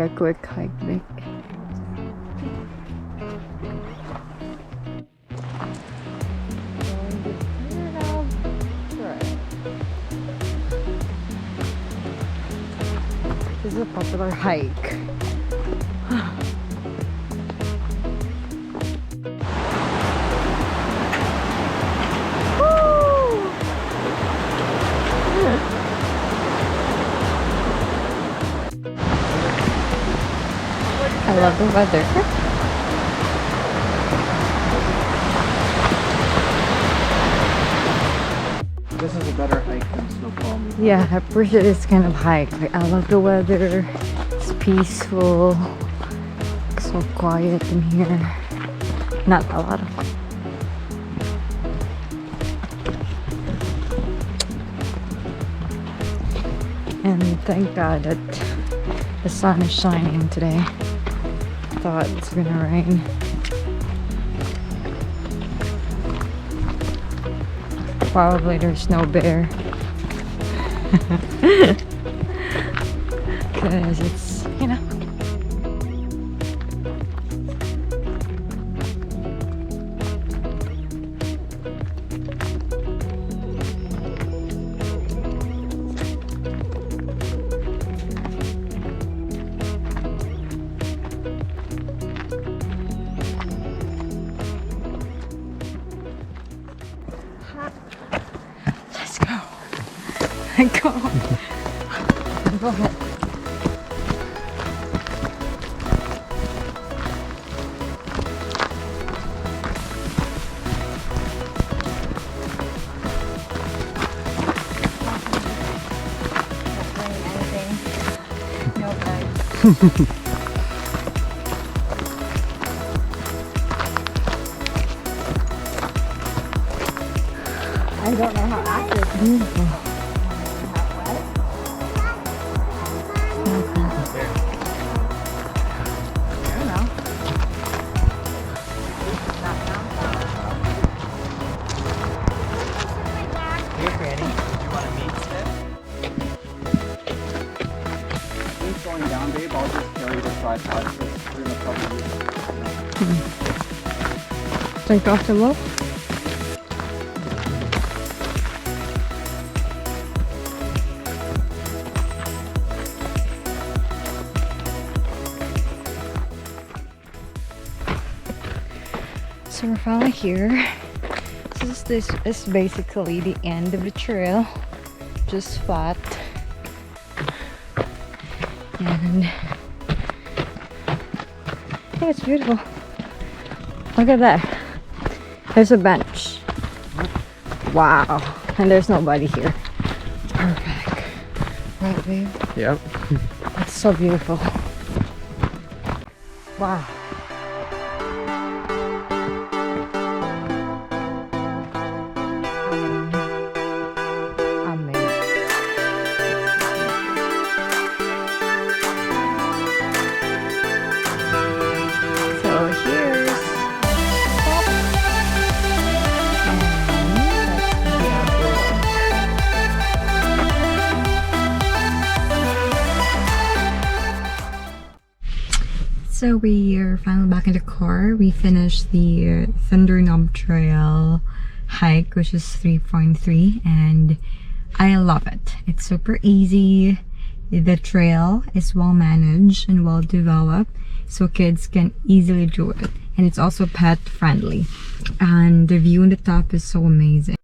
a quick hike, Nick. This is a popular hike. I love the weather. This is a better hike than Snoqualmie. Yeah, I appreciate this kind of hike. Like, I love the weather. It's peaceful. So quiet in here. Not a lot of. And thank God that the sun is shining today. Thought it's gonna rain. Probably there's no bear. Because it's, you know. Let's go. Go. Go ahead. No bags. I don't know how active. Beautiful. I don't know. Hey, Franny, do you want a meat stick? It's going down, babe. I'll just carry the tripod because we're going to cover you. Take off the low. So we're finally here. This is basically the end of the trail. Just flat. And I think it's beautiful. Look at that. There's a bench. Wow. And there's nobody here. It's perfect. Right, babe? Yep. It's so beautiful. Wow. So we are finally back in the car. We finished the Thunder Knob Trail hike, which is 3.3, and I love it. It's super easy. The trail is well managed and well developed, so kids can easily do it. And it's also pet friendly. And the view on the top is so amazing.